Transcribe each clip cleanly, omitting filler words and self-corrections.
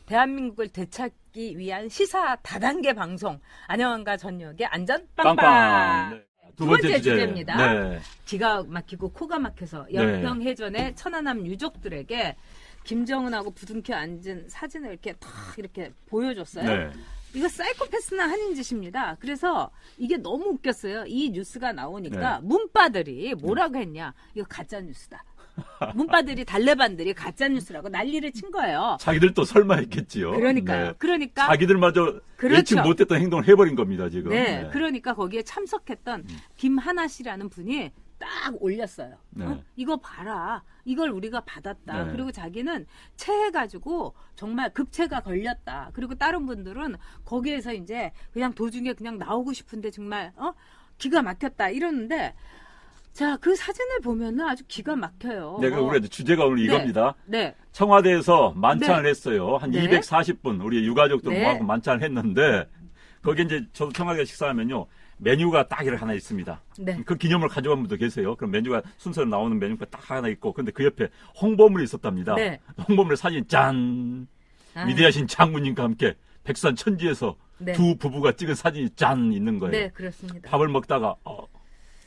대한민국을 되찾기 위한 시사 다단계 방송 안녕한가 전역의 안전 빵빵. 빵빵. 네. 두 번째 주제. 주제입니다. 네. 기가 막히고 코가 막혀서 연평해전의 천안함 유족들에게 김정은하고 부둥켜 앉은 사진을 이렇게 탁 이렇게 보여줬어요. 네. 이거 사이코패스나 하는 짓입니다. 그래서 이게 너무 웃겼어요. 이 뉴스가 나오니까 문바들이 뭐라고 했냐. 이거 가짜뉴스다. 문바들이 달래반들이 가짜뉴스라고 난리를 친 거예요. 자기들도 설마 했겠지요. 그러니까요. 네. 그러니까 자기들마저 그렇죠. 예측 못했던 행동을 해버린 겁니다, 지금. 네. 그러니까 거기에 참석했던 김하나 씨라는 분이 딱 올렸어요. 네. 이거 봐라. 이걸 우리가 받았다. 네. 그리고 자기는 체해가지고 정말 급체가 걸렸다. 그리고 다른 분들은 거기에서 이제 그냥 도중에 그냥 나오고 싶은데 정말 기가 막혔다 이러는데 자, 그 사진을 보면은 아주 기가 막혀요. 네, 우리 주제가 오늘 이겁니다. 네. 청와대에서 만찬을 했어요. 한 네. 240분 우리 유가족들 네. 모아서 만찬을 했는데 거기 이제 저도 청와대 식사하면요. 메뉴가 딱 이렇게 하나 있습니다. 네. 그 기념을 가져간 분도 계세요. 그럼 메뉴가 순서로 나오는 메뉴가 딱 하나 있고, 근데 그 옆에 홍보물이 있었답니다. 네. 홍보물 사진 짠! 위대하신 장군님과 함께 백산 천지에서 네. 두 부부가 찍은 사진이 짠 있는 거예요. 네, 그렇습니다. 밥을 먹다가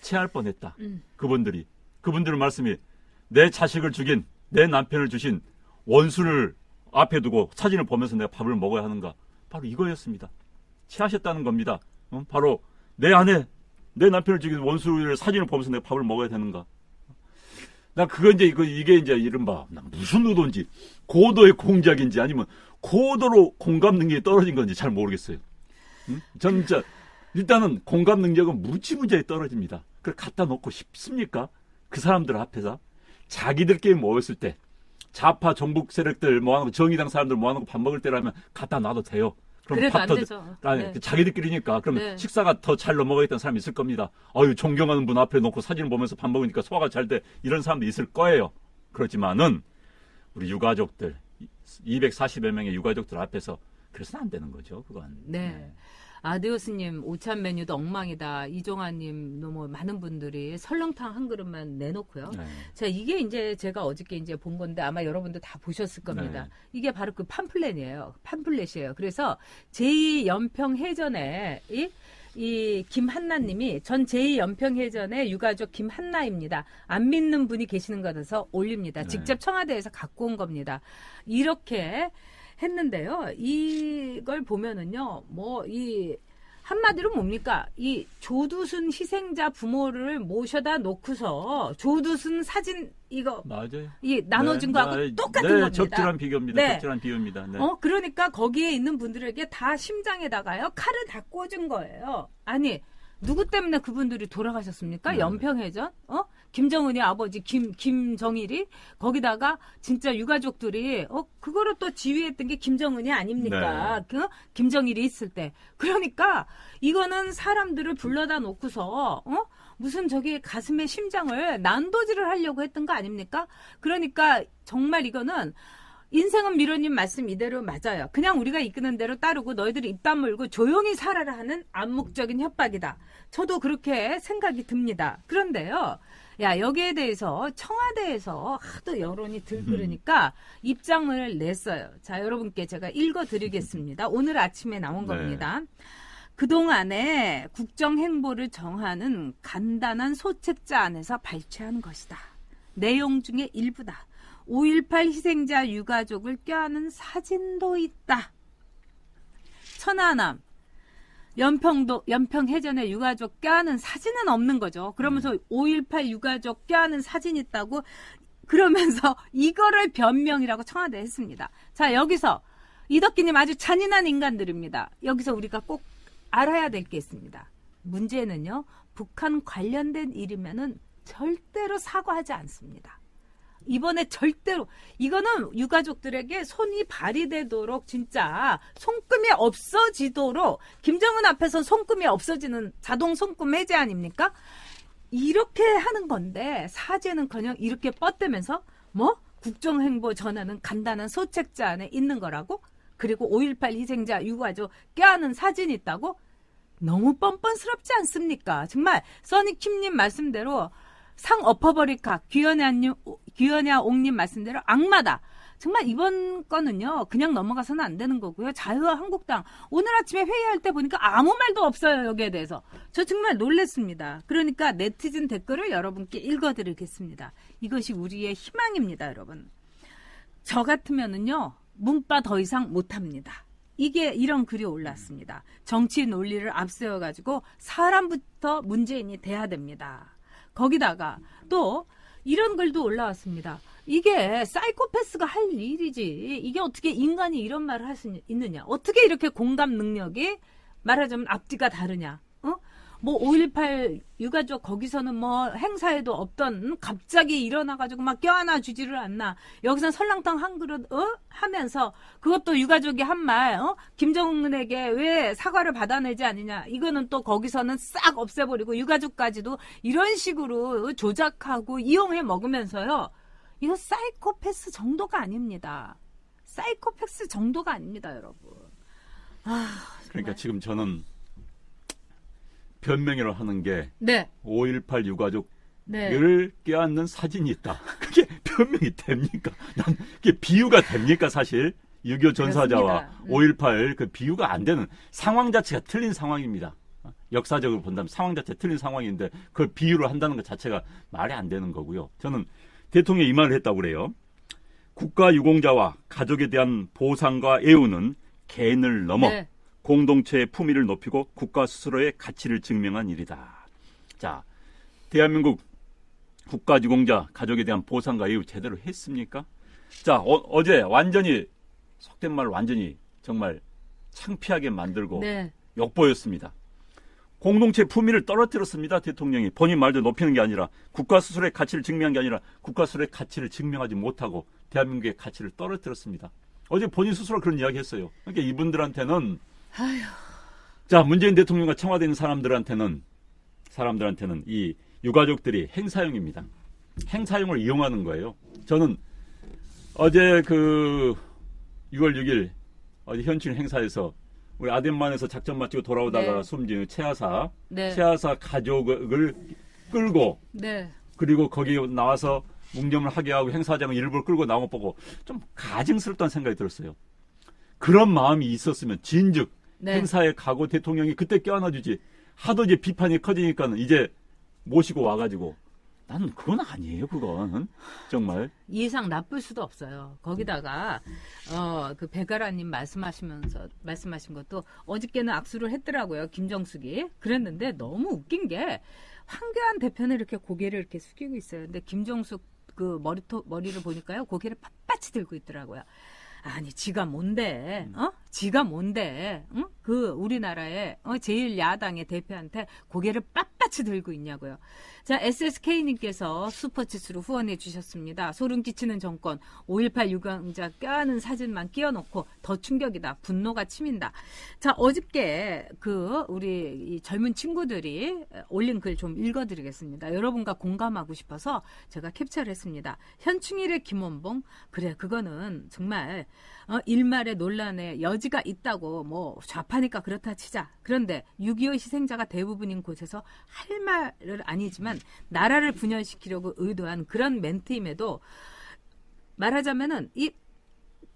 체할 뻔했다. 그분들의 말씀이 내 자식을 죽인 내 남편을 주신 원수를 앞에 두고 사진을 보면서 내가 밥을 먹어야 하는가? 바로 이거였습니다. 체하셨다는 겁니다. 바로 내 아내, 내 남편을 죽인 원수를 사진을 보면서 내가 밥을 먹어야 되는가? 나 그거 이제 이게 이제 이른바 무슨 의도인지 고도의 공작인지 아니면 고도로 공감 능력이 떨어진 건지 잘 모르겠어요. 저는 진짜 일단은 공감 능력은 무지무지하게 떨어집니다. 그걸 갖다 놓고 싶습니까? 그 사람들 앞에서 자기들끼리 모였을 때 좌파 정북 세력들 모아놓고 정의당 사람들 모아놓고 밥 먹을 때라면 갖다 놔도 돼요. 그럼 그래도 밥도 안 되죠. 네. 자기들끼리니까 그러면 네. 식사가 더 잘 넘어가겠다는 사람이 있을 겁니다. 존경하는 분 앞에 놓고 사진을 보면서 밥 먹으니까 소화가 잘 돼. 이런 사람도 있을 거예요. 그렇지만은 우리 유가족들 240여 명의 유가족들 앞에서 그래서는 안 되는 거죠. 그건. 네. 아드오스님 오찬 메뉴도 엉망이다. 이종환님 너무 많은 분들이 설렁탕 한 그릇만 내놓고요. 네. 자, 이게 이제 제가 어저께 이제 본 건데 아마 여러분들 다 보셨을 겁니다. 네. 이게 바로 그 팜플렛이에요. 그래서 제2연평해전에 이 김한나님이 전 제2연평해전의 유가족 김한나입니다. 안 믿는 분이 계시는 것 같아서 올립니다. 네. 직접 청와대에서 갖고 온 겁니다. 이렇게 했는데요. 이걸 보면은요, 한마디로 뭡니까? 이 조두순 희생자 부모를 모셔다 놓고서 조두순 사진 이거 맞아요. 나눠준 거하고 똑같은 겁니다. 적절한 비교입니다. 네. 적절한 비유입니다. 네. 그러니까 거기에 있는 분들에게 다 심장에다가요, 칼을 다 꽂은 거예요. 아니, 누구 때문에 그분들이 돌아가셨습니까? 네. 연평해전? 김정은이 아버지 김정일이 거기다가 진짜 유가족들이 그거를 또 지휘했던 게 김정은이 아닙니까? 네. 김정일이 있을 때. 그러니까 이거는 사람들을 불러다 놓고서 무슨 저기 가슴에 심장을 난도질을 하려고 했던 거 아닙니까? 그러니까 정말 이거는 인생은 미로님 말씀 이대로 맞아요. 그냥 우리가 이끄는 대로 따르고 너희들이 입 다물고 조용히 살아라 하는 암묵적인 협박이다. 저도 그렇게 생각이 듭니다. 그런데요. 여기에 대해서 청와대에서 하도 여론이 들끓으니까 입장을 냈어요. 자, 여러분께 제가 읽어드리겠습니다. 오늘 아침에 나온 겁니다. 그동안의 국정행보를 정하는 간단한 소책자 안에서 발췌한 것이다. 내용 중에 일부다. 5.18 희생자 유가족을 껴안은 사진도 있다. 천안함, 연평해전의 유가족 껴안은 사진은 없는 거죠. 그러면서 5.18 유가족 껴안은 사진 있다고 그러면서 이거를 변명이라고 청와대에 했습니다. 자, 여기서 이덕기님 아주 잔인한 인간들입니다. 여기서 우리가 꼭 알아야 될 게 있습니다. 문제는요, 북한 관련된 일이면은 절대로 사과하지 않습니다. 이번에 절대로 이거는 유가족들에게 손이 발휘되도록 진짜 손금이 없어지도록 김정은 앞에서 손금이 없어지는 자동 손금 해제 아닙니까? 이렇게 하는 건데 사죄는커녕 이렇게 뻗대면서 국정행보 전하는 간단한 소책자 안에 있는 거라고? 그리고 5.18 희생자 유가족 껴안은 사진이 있다고? 너무 뻔뻔스럽지 않습니까? 정말 써니킴님 말씀대로 상 엎어버릴 각, 귀현야 옥님 말씀대로 악마다. 정말 이번 건은요, 그냥 넘어가서는 안 되는 거고요. 자유와 한국당, 오늘 아침에 회의할 때 보니까 아무 말도 없어요, 여기에 대해서. 저 정말 놀랬습니다. 그러니까 네티즌 댓글을 여러분께 읽어드리겠습니다. 이것이 우리의 희망입니다, 여러분. 저 같으면은요, 문바 더 이상 못합니다. 이게 이런 글이 올랐습니다. 정치 논리를 앞세워가지고 사람부터 문재인이 돼야 됩니다. 거기다가 또 이런 글도 올라왔습니다. 이게 사이코패스가 할 일이지. 이게 어떻게 인간이 이런 말을 할 수 있느냐. 어떻게 이렇게 공감 능력이 말하자면 앞뒤가 다르냐. 뭐 5.18 유가족 거기서는 뭐 행사에도 없던 갑자기 일어나가지고 막 껴안아 주지를 않나. 여기서 설렁탕 한 그릇 하면서 그것도 유가족이 한 말 김정은에게 왜 사과를 받아내지 않느냐. 이거는 또 거기서는 싹 없애버리고 유가족까지도 이런 식으로 조작하고 이용해 먹으면서요. 이거 사이코패스 정도가 아닙니다. 사이코패스 정도가 아닙니다, 여러분. 그러니까 지금 저는 변명이라고 하는 게 네. 5.18 유가족을 네. 껴안는 사진이 있다. 그게 변명이 됩니까? 난 그게 비유가 됩니까, 사실? 6.25 전사자와 5.18 그 비유가 안 되는 상황 자체가 틀린 상황입니다. 역사적으로 본다면 상황 자체가 틀린 상황인데 그걸 비유를 한다는 것 자체가 말이 안 되는 거고요. 저는 대통령이 이 말을 했다고 그래요. 국가 유공자와 가족에 대한 보상과 애우는 개인을 넘어 네. 공동체의 품위를 높이고 국가 스스로의 가치를 증명한 일이다. 자, 대한민국 국가 유공자 가족에 대한 보상과 애우 제대로 했습니까? 자, 어제 완전히 속된 말 완전히 정말 창피하게 만들고 네. 역보였습니다. 공동체 품위를 떨어뜨렸습니다. 대통령이 본인 말대로 높이는 게 아니라 국가 스스로의 가치를 증명한 게 아니라 국가 스스로의 가치를 증명하지 못하고 대한민국의 가치를 떨어뜨렸습니다. 어제 본인 스스로 그런 이야기 했어요. 그러니까 이분들한테는 아휴. 자, 문재인 대통령과 청와대에 있는 사람들한테는 이 유가족들이 행사용입니다. 행사용을 이용하는 거예요. 저는 어제 그 6월 6일 어제 현충 행사에서 우리 아덴만에서 작전 마치고 돌아오다가 네. 숨진 최하사 네. 가족을 끌고 네. 그리고 거기 나와서 묵념을 하게 하고 행사장을 일부러 끌고 나온 거 보고 좀 가증스럽다는 생각이 들었어요. 그런 마음이 있었으면 진즉 네. 행사에 가고 대통령이 그때 껴안아주지. 하도 이제 비판이 커지니까는 이제 모시고 와가지고 나는 그건 아니에요. 그건 정말 예상 나쁠 수도 없어요. 거기다가 그 배가라님 말씀하신 것도 어저께는 악수를 했더라고요. 김정숙이 그랬는데 너무 웃긴 게 황교안 대표는 이렇게 고개를 이렇게 숙이고 있어요. 근데 김정숙 그 머리를 보니까요 고개를 빳빳이 들고 있더라고요. 아니 지가 뭔데? 지가 뭔데? 응? 그 우리나라의 제일 야당의 대표한테 고개를 빳빳이 들고 있냐고요. 자, SSK님께서 슈퍼챗으로 후원해 주셨습니다. 소름 끼치는 정권 5.18 유공자 껴안은 사진만 끼워놓고 더 충격이다. 분노가 치민다. 자, 어저께 그 우리 이 젊은 친구들이 올린 글 좀 읽어드리겠습니다. 여러분과 공감하고 싶어서 제가 캡처를 했습니다. 현충일의 김원봉 그래 그거는 정말 일말의 논란의 여지가 있다고 뭐 좌파니까 그렇다 치자. 그런데 6.25 희생자가 대부분인 곳에서 할 말은 아니지만 나라를 분열시키려고 의도한 그런 멘트임에도 말하자면은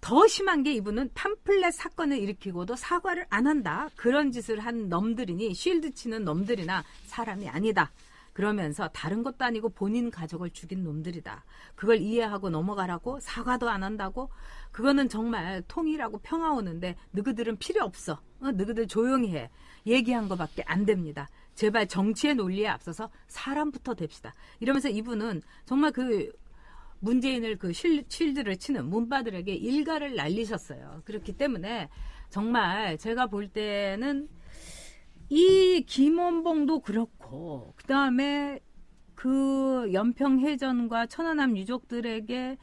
더 심한 게 이분은 팜플렛 사건을 일으키고도 사과를 안 한다. 그런 짓을 한 놈들이니 쉴드 치는 놈들이나 사람이 아니다. 그러면서 다른 것도 아니고 본인 가족을 죽인 놈들이다. 그걸 이해하고 넘어가라고 사과도 안 한다고? 그거는 정말 통일하고 평화 오는데 너희들은 필요 없어. 너희들 조용히 해. 얘기한 거밖에 안 됩니다. 제발 정치의 논리에 앞서서 사람부터 됩시다. 이러면서 이분은 정말 그 문재인을 그 쉴드를 치는 문바들에게 일가를 날리셨어요. 그렇기 때문에 정말 제가 볼 때는 이 김원봉도 그렇고 그다음에 그 연평해전과 천안함 유족들에게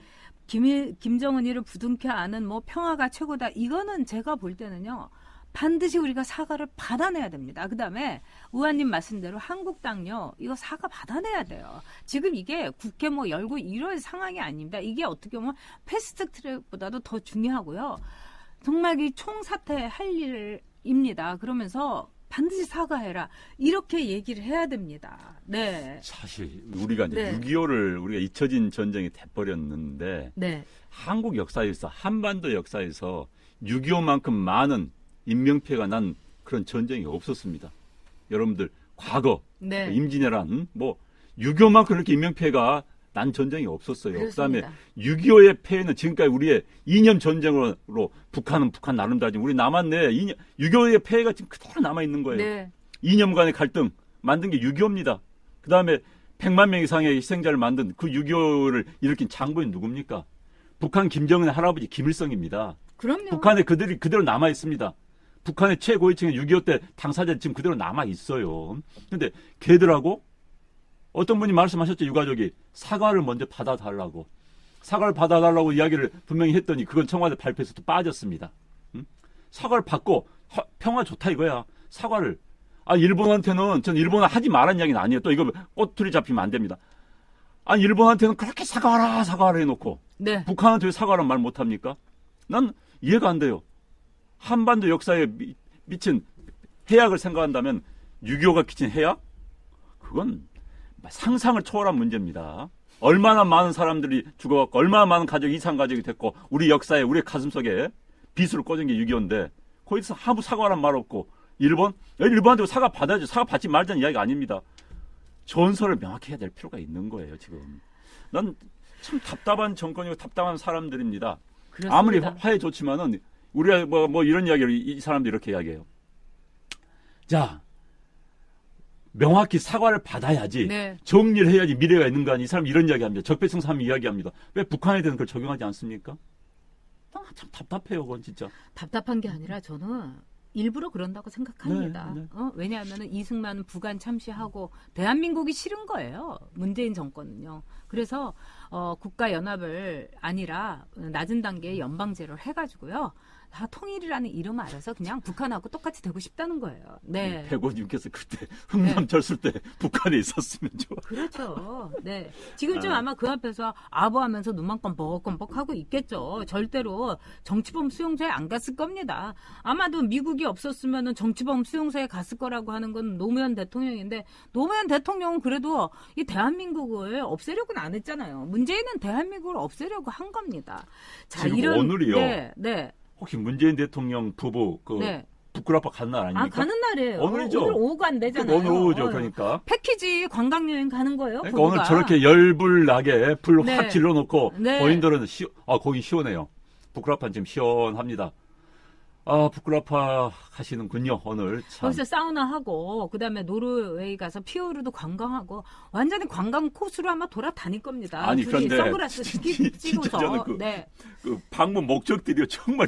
김정은이를 부둥켜 안은 뭐 평화가 최고다. 이거는 제가 볼 때는요. 반드시 우리가 사과를 받아내야 됩니다. 그다음에 의원님 말씀대로 한국당요. 이거 사과 받아내야 돼요. 지금 이게 국회 뭐 열고 이럴 상황이 아닙니다. 이게 어떻게 보면 패스트트랙보다도 더 중요하고요. 정말 이 총사퇴 할 일입니다. 그러면서 반드시 사과해라. 이렇게 얘기를 해야 됩니다. 네. 사실 우리가 이제 네. 6.25를 우리가 잊혀진 전쟁이 돼버렸는데 네. 한국 역사에서 한반도 역사에서 6.25만큼 많은 인명피해가 난 그런 전쟁이 없었습니다. 여러분들 과거 네. 임진왜란 뭐 6.25만큼 그렇게 인명피해가 난 전쟁이 없었어요. 그렇습니다. 그다음에 6.25의 폐해는 지금까지 우리의 이념 전쟁으로 북한은 북한 나름대로 우리 남았네. 6.25의 폐해가 지금 그대로 남아 있는 거예요. 네. 이념 간의 갈등 만든 게 6.25입니다. 그다음에 100만 명 이상의 희생자를 만든 그 6.25를 일으킨 장본인 누굽니까? 북한 김정은의 할아버지 김일성입니다. 그럼요. 북한에 그들이 그대로 남아 있습니다. 북한의 최고위층의 6.25 때 당사자 지금 그대로 남아 있어요. 근데 걔들하고 어떤 분이 말씀하셨죠. 유가족이 사과를 먼저 받아달라고. 사과를 받아달라고 이야기를 분명히 했더니 그건 청와대 발표에서 또 빠졌습니다. 사과를 받고 평화 좋다 이거야. 사과를. 일본한테는 전 일본은 하지 말라는 이야기는 아니에요. 또 이거 꼬투리 잡히면 안 됩니다. 일본한테는 그렇게 사과하라 해놓고 네. 북한한테 왜 사과란 말 못합니까? 난 이해가 안 돼요. 한반도 역사에 미친 해악을 생각한다면 6.25가 끼친 해악? 그건 상상을 초월한 문제입니다. 얼마나 많은 사람들이 죽어갔고 얼마나 많은 가족이 이상 가족이 됐고 우리 역사에 우리 가슴속에 비수를 꽂은 게 6.25인데 거기서 아무 사과란 말 없고 일본한테 사과 받아야죠. 사과 받지 말자는 이야기가 아닙니다. 전설을 명확히 해야 될 필요가 있는 거예요. 지금. 난 참 답답한 정권이고 답답한 사람들입니다. 그렇습니다. 아무리 화해 좋지만은 우리가 뭐 이런 이야기를 이 사람들이 이렇게 이야기해요. 자, 명확히 사과를 받아야지. 네. 정리를 해야지 미래가 있는 거 아니. 이 사람 이런 이야기합니다. 적폐청산 이야기합니다. 왜 북한에 대해서 그걸 적용하지 않습니까? 참 답답해요, 그건 진짜. 답답한 게 아니라 저는 일부러 그런다고 생각합니다. 네, 네. 왜냐하면 이승만은 부관 참시하고 대한민국이 싫은 거예요. 문재인 정권은요. 그래서 국가 연합을 아니라 낮은 단계의 연방제를 해가지고요. 다 통일이라는 이름 아래서 그냥 북한하고 똑같이 되고 싶다는 거예요. 네. 백오님께서 그때 흥남철수 때 북한에 있었으면 좋아. 그렇죠. 네. 지금쯤 아마 그 앞에서 아부하면서 눈만 껌뻑껌뻑 하고 있겠죠. 절대로 정치범 수용소에 안 갔을 겁니다. 아마도 미국이 없었으면 정치범 수용소에 갔을 거라고 하는 건 노무현 대통령인데 노무현 대통령은 그래도 이 대한민국을 없애려고는 안 했잖아요. 문재인은 대한민국을 없애려고 한 겁니다. 자, 지금 오늘이요. 네. 혹시 문재인 대통령 부부 네. 부끄럽고 가는 날 아닙니까? 가는 날이에요. 오늘이죠. 오늘 오후가 안 되잖아요. 오늘 오후죠. 그러니까. 패키지 관광여행 가는 거예요. 그러니까 부부가. 오늘 저렇게 열불나게 불 네. 확 질러놓고 네. 본인들은 거기 시원해요. 북라판 지금 시원합니다. 부끄럽아 하시는군요. 오늘 참. 거기서 사우나 하고 그다음에 노르웨이 가서 피오르도 관광하고 완전히 관광 코스로 아마 돌아다닐 겁니다. 아니, 둘이 그런데 선글라스 진짜 찍어서. 저는 네. 그 방문 목적들이 정말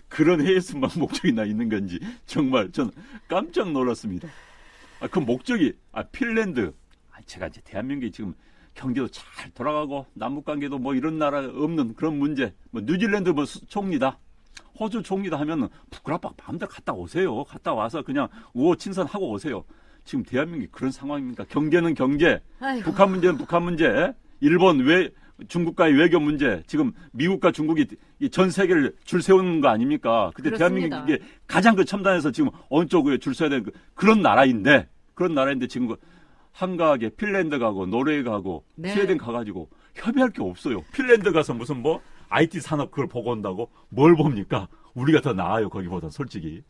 그런 해외수만 목적이 나 있는 건지 정말 저는 깜짝 놀랐습니다. 그 목적이 핀란드. 제가 이제 대한민국이 지금 경제도 잘 돌아가고 남북 관계도 뭐 이런 나라 없는 그런 문제. 뭐 뉴질랜드 총리다. 호주 총리다 하면 북라박 마음대로 갔다 오세요. 갔다 와서 그냥 우호 친선하고 오세요. 지금 대한민국이 그런 상황입니까? 경제는 경제, 아이고. 북한 문제는 북한 문제, 일본 중국과의 외교 문제, 지금 미국과 중국이 전 세계를 줄 세우는 거 아닙니까? 근데 그렇습니다. 대한민국이 가장 그 첨단에서 지금 어느 쪽에 줄 서야 되는 그런 나라인데 지금 한가하게 핀란드 가고 노르웨이 가고 네. 스웨덴 가가지고 협의할 게 없어요. 핀란드 가서 무슨 IT 산업 그걸 보고 온다고? 뭘 봅니까? 우리가 더 나아요, 거기보다 솔직히.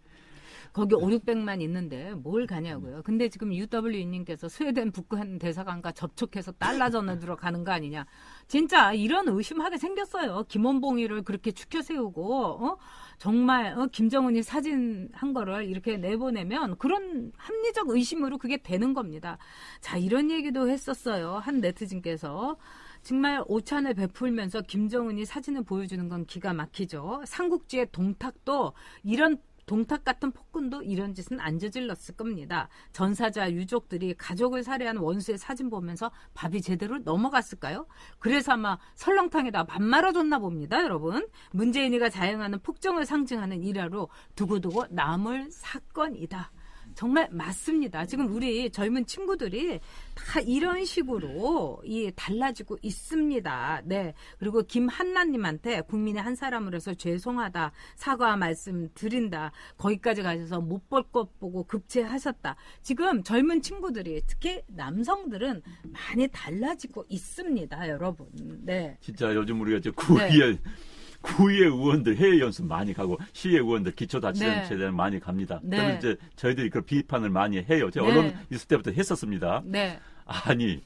거기 5,600만 있는데 뭘 가냐고요. 근데 지금 UW님께서 스웨덴 북한 대사관과 접촉해서 달러전을 들어가는 거 아니냐. 진짜 이런 의심하게 생겼어요. 김원봉이를 그렇게 추켜 세우고 정말 김정은이 사진 한 거를 이렇게 내보내면 그런 합리적 의심으로 그게 되는 겁니다. 자, 이런 얘기도 했었어요. 한 네티즌께서. 정말 오찬을 베풀면서 김정은이 사진을 보여주는 건 기가 막히죠. 삼국지의 동탁도 이런 동탁 같은 폭군도 이런 짓은 안 저질렀을 겁니다. 전사자 유족들이 가족을 살해한 원수의 사진 보면서 밥이 제대로 넘어갔을까요? 그래서 아마 설렁탕에다 밥 말아줬나 봅니다, 여러분. 문재인이가 자행하는 폭정을 상징하는 일화로 두고두고 남을 사건이다. 정말 맞습니다. 지금 우리 젊은 친구들이 다 이런 식으로 달라지고 있습니다. 네. 그리고 김한나님한테 국민의 한 사람으로서 죄송하다, 사과 말씀 드린다, 거기까지 가셔서 못 볼 것 보고 급제하셨다. 지금 젊은 친구들이 특히 남성들은 많이 달라지고 있습니다, 여러분. 네. 진짜 요즘 우리가 이제 구의회 의원들 해외 연수 많이 가고 시의회 의원들 기초자치단체들 많이 갑니다. 네. 그러면 이제 저희들이 그 비판을 많이 해요. 제가 네. 언론 있을 때부터 했었습니다. 네. 아니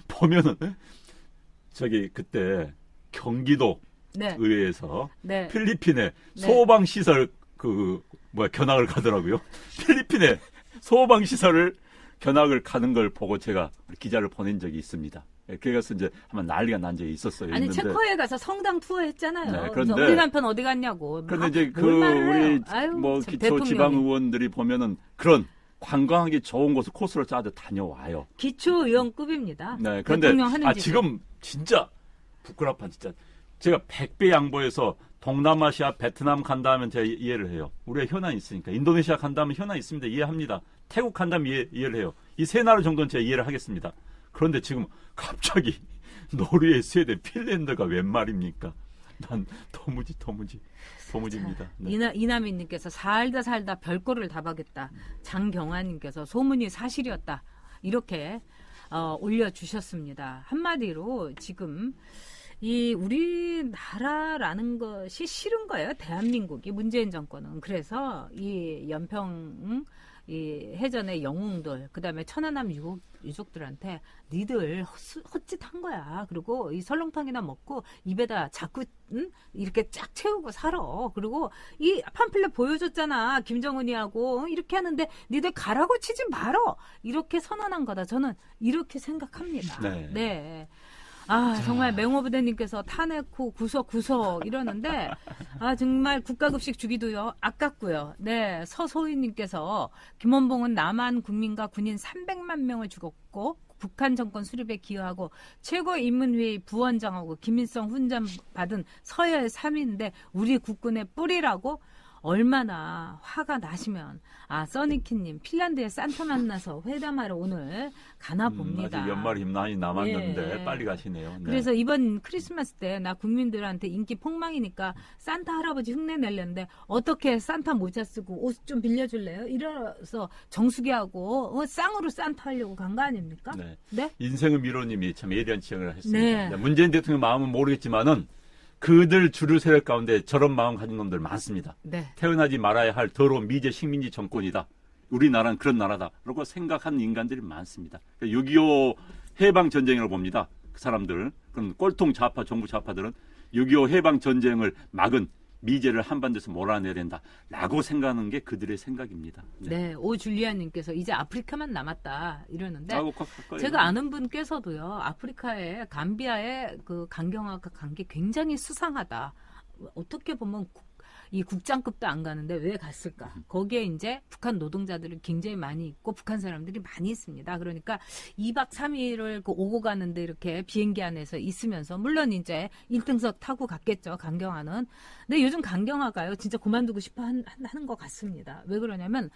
보면은 저기 그때 경기도 네. 의회에서 네. 필리핀에 네. 소방 시설 견학을 가더라고요. 필리핀에 소방 시설을 견학을 가는 걸 보고 제가 기자를 보낸 적이 있습니다. 그래서 이제 한번 난리가 난 적이 있었어요. 아니, 있는데. 체코에 가서 성당 투어했잖아요. 네, 그래서 그런데 우리 남편 어디 갔냐고. 그런데 이제 뭘 말을 해요. 우리 아유, 참, 기초 대통령이. 지방 의원들이 보면은 그런 관광하기 좋은 곳을 코스로 짜서 다녀와요. 기초 의원급입니다. 네, 그런데 대통령 하는 짓이. 지금 진짜 부끄럽다 진짜. 제가 100배 양보해서 동남아시아, 베트남 간다면 제가 이해를 해요. 우리가 현안이 있으니까. 인도네시아 간다면 현안이 있습니다. 이해합니다. 태국 간다면 이해를 해요. 이 세 나라 정도는 제가 이해를 하겠습니다. 그런데 지금 갑자기 노르웨이, 스웨덴, 핀란드가 웬 말입니까? 난 도무지입니다. 네. 이남희님께서 살다 별꼴을 다 봐겠다. 장경화님께서 소문이 사실이었다. 이렇게 올려주셨습니다. 한마디로 지금 이 우리나라라는 것이 싫은 거예요. 대한민국이 문재인 정권은. 그래서 이 연평 이 해전의 영웅들, 그다음에 천안함 유족들한테 니들 헛짓한 거야. 그리고 이 설렁탕이나 먹고 입에다 자꾸 이렇게 쫙 채우고 살아. 그리고 이 팜플렛 보여줬잖아. 김정은이하고 이렇게 하는데 니들 가라고 치지 말어. 이렇게 선언한 거다. 저는 이렇게 생각합니다. 네. 네. 정말 맹호부대님께서 탄핵 후 구속 이러는데, 정말 국가급식 주기도요, 아깝고요. 네, 서소희님께서 김원봉은 남한 국민과 군인 300만 명을 죽었고, 북한 정권 수립에 기여하고, 최고인민회의 부원장하고 김일성 훈장 받은 서열 3위인데, 우리 국군의 뿌리라고? 얼마나 화가 나시면 써니키님 핀란드에 산타 만나서 회담하러 오늘 가나 봅니다. 아직 연말이 많이 남았는데 예. 빨리 가시네요. 네. 그래서 이번 크리스마스 때 나 국민들한테 인기 폭망이니까 산타 할아버지 흉내 내려는데 어떻게 산타 모자 쓰고 옷 좀 빌려줄래요? 이래서 정수기하고 쌍으로 산타 하려고 간 거 아닙니까? 네. 네? 인생의 미로님이 참 예리한 지적을 했습니다. 네. 네, 문재인 대통령 마음은 모르겠지만은 그들 주류 세력 가운데 저런 마음 가진 놈들 많습니다. 네. 태어나지 말아야 할 더러운 미제 식민지 정권이다. 우리나라는 그런 나라다. 라고 생각하는 인간들이 많습니다. 6.25 해방 전쟁이라고 봅니다. 그 사람들, 그런 꼴통 좌파, 정부 좌파들은 6.25 해방 전쟁을 막은 미제를 한반도에서 몰아내야 된다라고 생각하는 게 그들의 생각입니다. 네, 오줄리아님께서 이제 아프리카만 남았다 이러는데 제가 아는 분께서도요, 아프리카의 감비아의 그 강경화가 간 게 굉장히 수상하다. 어떻게 보면 이 국장급도 안 가는데 왜 갔을까? 거기에 이제 북한 노동자들이 굉장히 많이 있고 북한 사람들이 많이 있습니다. 그러니까 2박 3일을 오고 가는데 이렇게 비행기 안에서 있으면서 물론 이제 1등석 타고 갔겠죠. 강경화는. 근데 요즘 강경화가요. 진짜 그만두고 싶어 하는 것 같습니다. 왜 그러냐면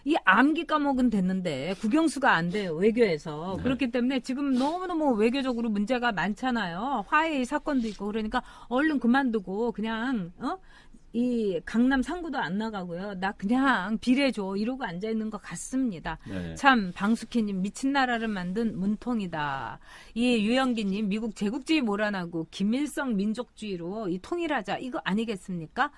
이 암기 과목은 됐는데 국영수가 안 돼요. 외교에서. 네. 그렇기 때문에 지금 너무너무 외교적으로 문제가 많잖아요. 화해의 사건도 있고 그러니까 얼른 그만두고 그냥 이 강남 상구도 안 나가고요. 나 그냥 비례줘 이러고 앉아있는 것 같습니다. 네. 참 방숙희님 미친 나라를 만든 문통이다. 이 유영기님 미국 제국주의 몰아나고 김일성 민족주의로 이 통일하자 이거 아니겠습니까?